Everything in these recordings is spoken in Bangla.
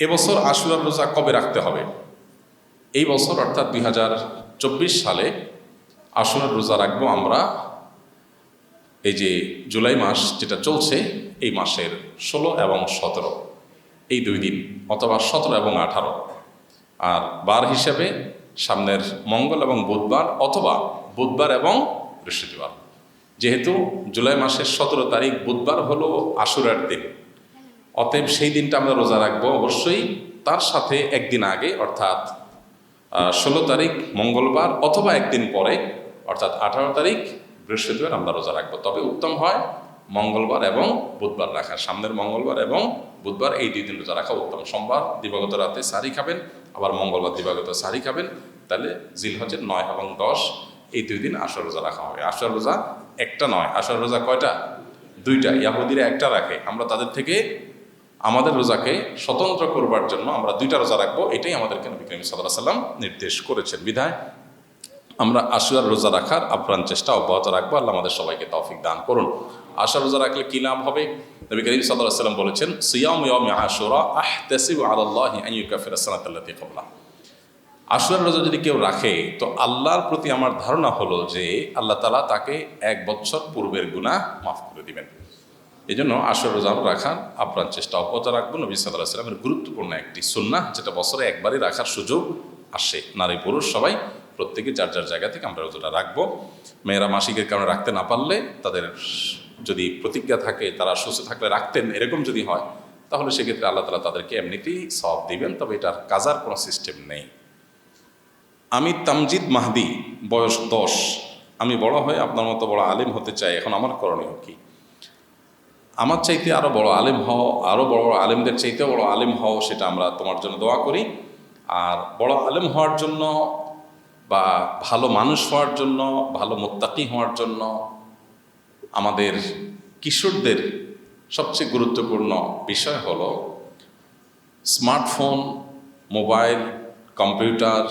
এবছর আশুরার রোজা কবে রাখতে হবে? এই বছর অর্থাৎ 2024 সালে আশুরার রোজা রাখবো আমরা এই যে জুলাই মাস যেটা চলছে, এই মাসের 16 এবং 17 এই 2 দিন, অথবা 17 এবং 18। আর বার হিসাবে সামনের মঙ্গল এবং বুধবার, অথবা বুধবার এবং বৃহস্পতিবার। যেহেতু জুলাই মাসের 17 তারিখ বুধবার হলো আশুরার দিন, অতএব সেই দিনটা আমরা রোজা রাখবো অবশ্যই। তার সাথে একদিন আগে অর্থাৎ 16 তারিখ মঙ্গলবার, অথবা একদিন পরে অর্থাৎ 18 তারিখ বৃহস্পতিবার আমরা রোজা রাখবো। তবে উত্তম হয় মঙ্গলবার এবং বুধবার রাখা, সামনের মঙ্গলবার এবং বুধবার এই 2 দিন রোজা রাখা উত্তম। সোমবার দিবাগত রাতে সারি খাবেন, আবার মঙ্গলবার দিবাগত সারি খাবেন, তাহলে জিলহজের 9 এবং 10 এই 2 দিন আশুরা রোজা রাখা হবে। আশুরা রোজা একটা নয়, আশুরা রোজা কয়টা? 2টা। ইয়াহুদিরা একটা রাখে, আমরা তাদের থেকে আমাদের রোজাকে স্বতন্ত্র করবার জন্য আমরা 2টা রোজা রাখবো, এটাই আমাদেরকে নবী করিম সাল্লাল্লাহু আলাইহি ওয়াসাল্লাম নির্দেশ করেছেন। বিধায় আমরা আশুরার রোজা রাখার আপ্রাণ চেষ্টা অব্যাহত রাখবো। আল্লাহ আমাদের সবাইকে তৌফিক দান করুন। আশুরা রোজা রাখলে কি লাভ হবে? নবী করিম সাল্লাল্লাহু আলাইহি ওয়াসাল্লাম বলেছেন, সিয়ামু ইয়াউমি আশুরা আহতাসিবু আলাল্লাহি আন ইউকাফিরা সানাতাল্লাতী ক্বাবলা। আশুরার রোজা যদি কেউ রাখে, তো আল্লাহর প্রতি আমার ধারণা হলো যে আল্লাহ তাআলা তাকে 1 বছর পূর্বের গুনাহ মাফ করে দিবেন। এই জন্য আশুরা রোজা রাখার আপ্রাণ চেষ্টা অব্যাহত রাখবো। নবী সাল্লাল্লাহু আলাইহি ওয়াসাল্লামের গুরুত্বপূর্ণ একটি সুন্নাহ, যেটা বছরে একবারই রাখার সুযোগ আসে। নারী পুরুষ সবাই প্রত্যেকে যার যার জায়গা থেকে আমরা রোজাটা রাখবো। মেয়েরা মাসিকের কারণে রাখতে না পারলে, তাদের যদি প্রতিজ্ঞা থাকে তারা সুস্থ থাকলে রাখতেন, এরকম যদি হয়, তাহলে সেক্ষেত্রে আল্লাহ তাআলা তাদেরকে এমনিতেই সওয়াব দিবেন। তবে এটার কাজার কোনো সিস্টেম নেই। আমি তামজিদ মাহদি, বয়স 10। আমি বড় হয়ে আপনার মতো বড় আলেম হতে চাই, এখন আমার করণীয় কি? আমার চাইতে আরও বড় আলেম হও, আরও বড় বড় আলেমদের চাইতেও বড় আলেম হও, সেটা আমরা তোমার জন্য দোয়া করি। আর বড় আলেম হওয়ার জন্য বা ভালো মানুষ হওয়ার জন্য, ভালো মুত্তাকি হওয়ার জন্য আমাদের কিশোরদের সবচেয়ে গুরুত্বপূর্ণ বিষয় হলো স্মার্টফোন, মোবাইল, কম্পিউটার,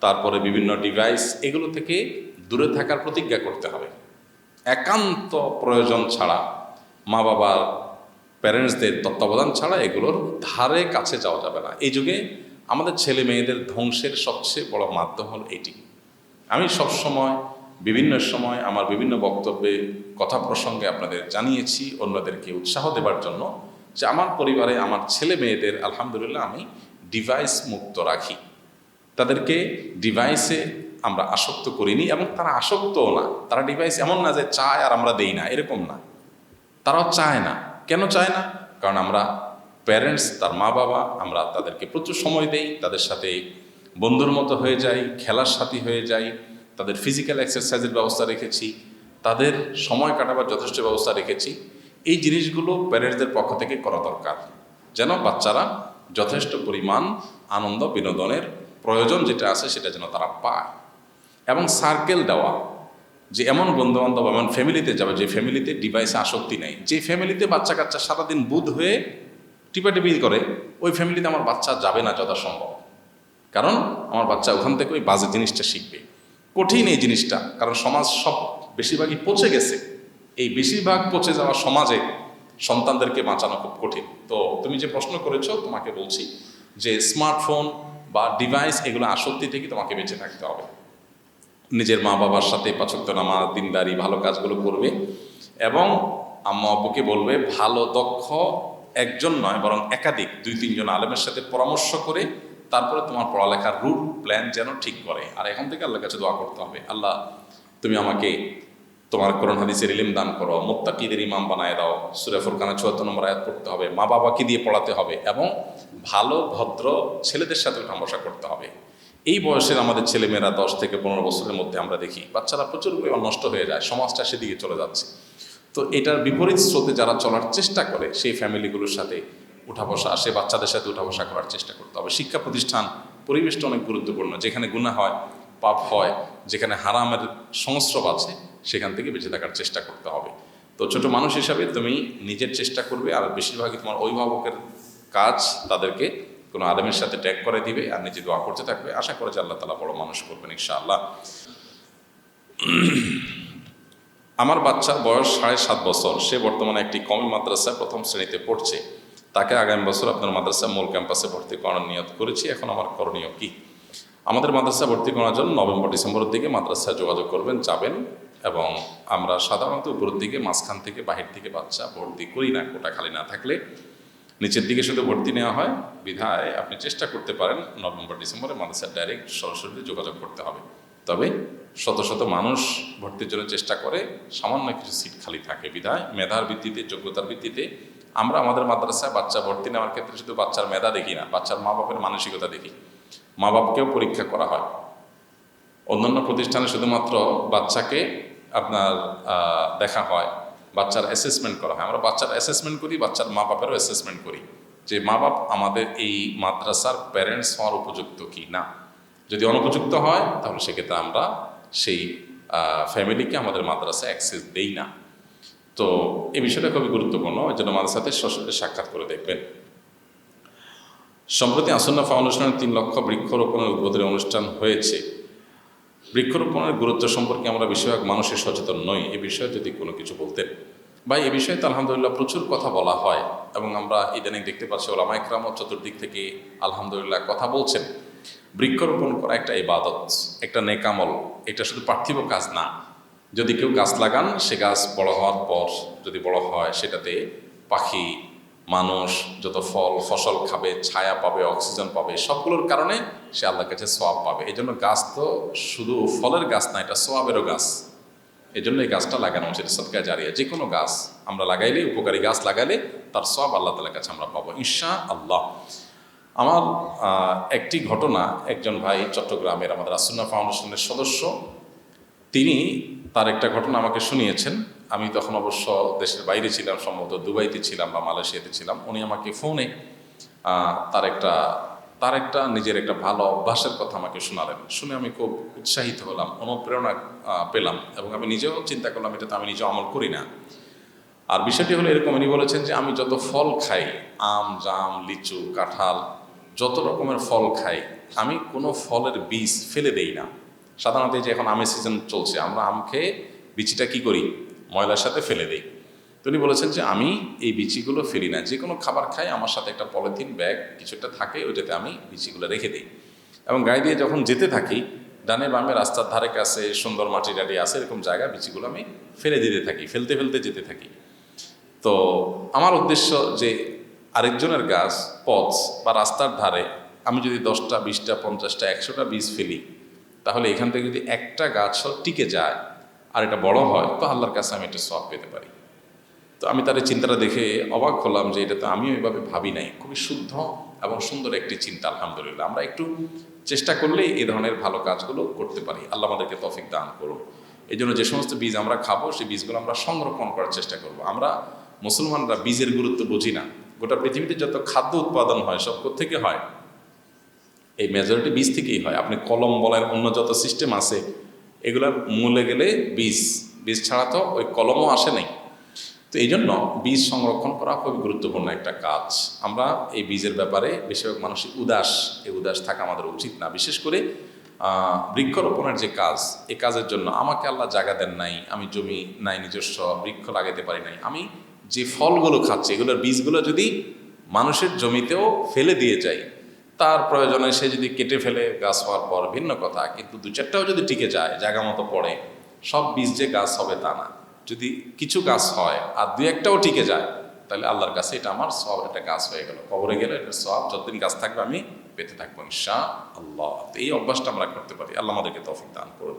তারপরে বিভিন্ন ডিভাইস, এগুলো থেকে দূরে থাকার প্রতিজ্ঞা করতে হবে। একান্ত প্রয়োজন ছাড়া, মা বাবার প্যারেন্টসদের তত্ত্বাবধান ছাড়া এগুলোর ধারে কাছে যাওয়া যাবে না। এই যুগে আমাদের ছেলে মেয়েদের ধ্বংসের সবচেয়ে বড় মাধ্যম হল এটি। আমি সবসময় বিভিন্ন সময় আমার বিভিন্ন বক্তব্যে কথা প্রসঙ্গে আপনাদের জানিয়েছি, অন্যদেরকে উৎসাহ দেবার জন্য, যে আমার পরিবারে আমার ছেলে মেয়েদের আলহামদুলিল্লাহ আমি ডিভাইস মুক্ত রাখি। তাদেরকে ডিভাইসে আমরা আসক্ত করিনি, এবং তারা আসক্তও না। তারা ডিভাইস এমন না যে চায় আর আমরা দেই না, এরকম না। তারাও চায় না। কেন চায় না? কারণ আমরা প্যারেন্টস, তার মা বাবা, আমরা তাদেরকে প্রচুর সময় দেই, তাদের সাথে বন্ধুর মতো হয়ে যাই, খেলার সাথী হয়ে যাই, তাদের ফিজিক্যাল এক্সারসাইজের ব্যবস্থা রেখেছি, তাদের সময় কাটাবার যথেষ্ট ব্যবস্থা রেখেছি। এই জিনিসগুলো প্যারেন্টসদের পক্ষ থেকে করা দরকার, যেন বাচ্চারা যথেষ্ট পরিমাণ আনন্দ বিনোদনের প্রয়োজন যেটা আছে সেটা যেন তারা পায়। এবং সার্কেল দেওয়া, যে এমন বন্ধুবান্ধব, এমন ফ্যামিলিতে যাবে যে ফ্যামিলিতে ডিভাইসে আসক্তি নেই। যে ফ্যামিলিতে বাচ্চা কাচ্চা সারাদিন বুধ হয়ে টিপাটিপি করে, ওই ফ্যামিলিতে আমার বাচ্চা যাবে না যথাসম্ভব। কারণ আমার বাচ্চা ওখান থেকে ওই বাজে জিনিসটা শিখবে। কঠিন এই জিনিসটা, কারণ সমাজ সব বেশিরভাগই পচে গেছে। এই বেশিরভাগ পচে যাওয়া সমাজে সন্তানদেরকে বাঁচানো খুব কঠিন। তো তুমি যে প্রশ্ন করেছো, তোমাকে বলছি যে স্মার্টফোন বা ডিভাইস, এগুলো আসক্তি থেকে তোমাকে বেঁচে থাকতে হবে। নিজের মা বাবার সাথে 5 ওয়াক্ত নামাজ, দিনদারি, ভালো কাজগুলো করবে, এবং আম্মা আব্বুকে বলবে ভালো দক্ষ একজন নয় বরং একাধিক 2-3 জন আলেমের সাথে পরামর্শ করে তারপরে তোমার পড়ালেখার রুট প্ল্যান যেন ঠিক করে। আর এখন থেকে আল্লাহর কাছে দোয়া করতে হবে, আল্লাহ তুমি আমাকে তোমার কোরআন হাদিসের ইলম দান করো, মুত্তাকিদের ইমাম বানায় দাও। সূরা ফুরকানের 74 নম্বর আয়াত পড়তে হবে, মা বাবাকে দিয়ে পড়াতে হবে, এবং ভালো ভদ্র ছেলেদের সাথে উঠা বসা করতে হবে। এই বয়সের আমাদের ছেলেমেয়েরা 10 থেকে 15 বছরের মধ্যে আমরা দেখি বাচ্চারা প্রচুর পরিমাণ নষ্ট হয়ে যায়, সমাজটা সেদিকে চলে যাচ্ছে। তো এটার বিপরীত স্রোতে যারা চলার চেষ্টা করে, সেই ফ্যামিলিগুলোর সাথে উঠা বসা, সে বাচ্চাদের সাথে উঠা বসা করার চেষ্টা করতে হবে। শিক্ষা প্রতিষ্ঠান, পরিবেশটা অনেক গুরুত্বপূর্ণ। যেখানে গুনাহ হয়, পাপ হয়, যেখানে হারামের সংস্রব আছে, সেখান থেকে বেঁচে থাকার চেষ্টা করতে হবে। তো ছোট মানুষ হিসাবে তুমি নিজের চেষ্টা করবে, আর বেশিরভাগই তোমার অভিভাবকের কাজ তাদেরকে কোনো আলেমের সাথে ট্যাগ করে দিবে, আর নিজে দোয়া করতে থাকবে। আশা করে যে আল্লাহ তাআলা বড় মানুষ করবেন ইনশাআল্লাহ। আমার বাচ্চার বয়স 7.5 বছর। সে বর্তমানে একটি কওমি মাদ্রাসায় 1ম শ্রেণীতে পড়ছে। তাকে আগামী বছর আপনার মাদ্রাসা মূল ক্যাম্পাসে ভর্তি করানোর নিয়ত করেছি। এখন আমার করণীয় কি? আমাদের মাদ্রাসা ভর্তি করার জন্য নভেম্বর ডিসেম্বরের দিকে মাদ্রাসায় যোগাযোগ করবেন, যাবেন। এবং আমরা সাধারণত উপরের দিকে, মাঝখান থেকে, বাহির থেকে বাচ্চা ভর্তি করি না, কোটা খালি না থাকলে নিচের দিকে শুধু ভর্তি নেওয়া হয়। বিধায় আপনি চেষ্টা করতে পারেন নভেম্বর ডিসেম্বরে মাদ্রাসায় ডাইরেক্ট সরাসরি যোগাযোগ করতে হবে। তবে শত শত মানুষ ভর্তির জন্য চেষ্টা করে, সামান্য কিছু সিট খালি থাকে বিধায় মেধার ভিত্তিতে, যোগ্যতার ভিত্তিতে আমরা আমাদের মাদ্রাসায় বাচ্চা ভর্তি নেওয়ার ক্ষেত্রে শুধু বাচ্চার মেধা দেখি না, বাচ্চার মা বাপের মানসিকতা দেখি। মা বাপকেও পরীক্ষা করা হয়। অন্যান্য প্রতিষ্ঠানে শুধুমাত্র বাচ্চাকে আপনার দেখা হয়, বাচ্চার অ্যাসেসমেন্ট করা হয়। আমরা বাচ্চার অ্যাসেসমেন্ট করি, বাচ্চার মা বাপেরও অ্যাসেসমেন্ট করি যে মা বাপ আমাদের এই মাদ্রাসার প্যারেন্টস হওয়ার উপযুক্ত কি না। যদি অনুপযুক্ত হয় তাহলে সেক্ষেত্রে আমরা সেই ফ্যামিলিকে আমাদের মাদ্রাসায় অ্যাক্সেস দেই না। তো এই বিষয়টা খুবই গুরুত্বপূর্ণ, এই জন্য মাদ্রাসাতে সরাসরি সাক্ষাৎ করে দেখবেন। সম্প্রতি আসন্না ফাউন্ডেশনের 3 লক্ষ বৃক্ষরোপণের উদ্বোধনী অনুষ্ঠান হয়েছে। বৃক্ষরোপণের গুরুত্ব সম্পর্কে আমরা বেশিরভাগ মানুষের সচেতন নই। এ বিষয়ে যদি কোনো কিছু বলতেন। ভাই, এ বিষয়ে তো আলহামদুলিল্লাহ প্রচুর কথা বলা হয় এবং আমরা ইদানিং দেখতে পাচ্ছি ওলামা ইকরামও চতুর্দিক থেকে আলহামদুলিল্লাহ কথা বলছেন। বৃক্ষরোপণ করা একটা ইবাদত, একটা নেকামল, এটা শুধু পার্থিব কাজ না। যদি কেউ গাছ লাগান, সে গাছ বড় হওয়ার পর যদি বড় হয়, সেটাতে পাখি, মানুষ যত ফল ফসল খাবে, ছায়া পাবে, অক্সিজেন পাবে, সবগুলোর কারণে সে আল্লাহর কাছে সওয়াব পাবে। এই জন্য গাছ তো শুধু ফলের গাছ না, এটা সওয়াবেরও গাছ। এই জন্য এই গাছটা লাগানো উচিত, সদকা জারিয়া। যে কোনো গাছ আমরা লাগাইলে, উপকারী গাছ লাগালে তার সওয়াব আল্লাহ তাআলার কাছে আমরা পাবো ইনশাআল্লাহ। আমার একটি ঘটনা, একজন ভাই চট্টগ্রামের আমাদের আসন্না ফাউন্ডেশনের সদস্য, তিনি তার একটা ঘটনা আমাকে শুনিয়েছেন। আমি তখন অবশ্য দেশের বাইরে ছিলাম, সম্ভবত দুবাইতে ছিলাম বা মালয়েশিয়াতে ছিলাম। উনি আমাকে ফোনে তার একটা নিজের একটা ভালো অভ্যাসের কথা আমাকে শোনালেন। শুনে আমি খুব উৎসাহিত হলাম, অনুপ্রেরণা পেলাম এবং আমি নিজেও চিন্তা করলাম এটা তো আমি নিজেও আমল করি না। আর বিষয়টি হলো এরকম, উনি বলেছেন যে আমি যত ফল খাই, আম, জাম, লিচু, কাঁঠাল, যত রকমের ফল খাই, আমি কোনো ফলের বীজ ফেলে দেই না। সাধারণত এই যে এখন আমের সিজন চলছে, আমরা আম খেয়ে বিচিটা কি করি? ময়লার সাথে ফেলে দিই। তো উনি বলেছেন যে আমি এই বিচিগুলো ফেলি না। যে কোনো খাবার খাই, আমার সাথে একটা পলিথিন ব্যাগ কিছুটা থাকে, ওইটাতে আমি বিচিগুলো রেখে দিই। এবং গায়ে দিয়ে যখন যেতে থাকি, ডানে বামে রাস্তার ধারে কাছে সুন্দর মাটি টাটি আছে, এরকম জায়গায় বিচিগুলো আমি ফেলে দিতে থাকি, ফেলতে ফেলতে যেতে থাকি। তো আমার উদ্দেশ্য যে আরেকজনের গাছ, পথ বা রাস্তার ধারে আমি যদি 10টা, 20টা, 50টা, 100টা বীজ ফেলি, তাহলে এখান থেকে যদি একটা গাছও টিকে যায় আর এটা বড় হয়, তো আল্লাহর কাছে আমি একটা সওয়াব পেতে পারি। তো আমি তার এই চিন্তাটা দেখে অবাক হলাম যে এটা তো আমিও এভাবে ভাবি নাই। খুবই শুদ্ধ এবং সুন্দর একটি চিন্তা, আলহামদুলিল্লাহ। আমরা একটু চেষ্টা করলেই এই ধরনের ভালো কাজগুলো করতে পারি। আল্লাহ আমাদেরকে তৌফিক দান করুন। এই জন্য যে সমস্ত বীজ আমরা খাবো, সেই বীজগুলো আমরা সংরক্ষণ করার চেষ্টা করব। আমরা মুসলমানরা বীজের গুরুত্ব বুঝি না। গোটা পৃথিবীতে যত খাদ্য উৎপাদন হয় সব থেকে হয়, এই মেজরিটি বীজ থেকেই হয়। আপনি কলম বলেন, অন্য যত সিস্টেম আছে, এগুলোর মূলে গেলে বীজ, বীজ ছাড়া তো ওই কলমও আসে নাই। তো এই জন্য বীজ সংরক্ষণ করা খুবই গুরুত্বপূর্ণ একটা কাজ। আমরা এই বীজের ব্যাপারে বেশিরভাগ মানুষই উদাস, এই উদাস থাকা আমাদের উচিত না। বিশেষ করে বৃক্ষরোপণের যে কাজ, এই কাজের জন্য আমাকে আল্লাহ জায়গা দেন নাই, আমি জমি নাই, নিজস্ব বৃক্ষ লাগাতে পারি নাই। আমি যে ফলগুলো খাচ্ছি, এগুলোর বীজগুলো যদি মানুষের জমিতেও ফেলে দিয়ে যাই, তার প্রয়োজনে সে যদি কেটে ফেলে গাছ হওয়ার পর ভিন্ন কথা, কিন্তু 2-4টাও যদি টিকে যায়, জায়গা মতো পড়ে, সব বীজ যে গাছ হবে তা না। যদি কিছু গাছ হয় আর 2-1টাও টিকে যায়, তাহলে আল্লাহর কাছে এটা আমার সওয়াব, একটা গাছ হয়ে গেল। কবরে গেলে এটা সওয়াব, যতদিন গাছ থাকবে আমি পেতে থাকবো ইনশাআল্লাহ। তো এই অভ্যাসটা আমরা করতে পারি। আল্লাহ আমাদেরকে তৌফিক দান করুন।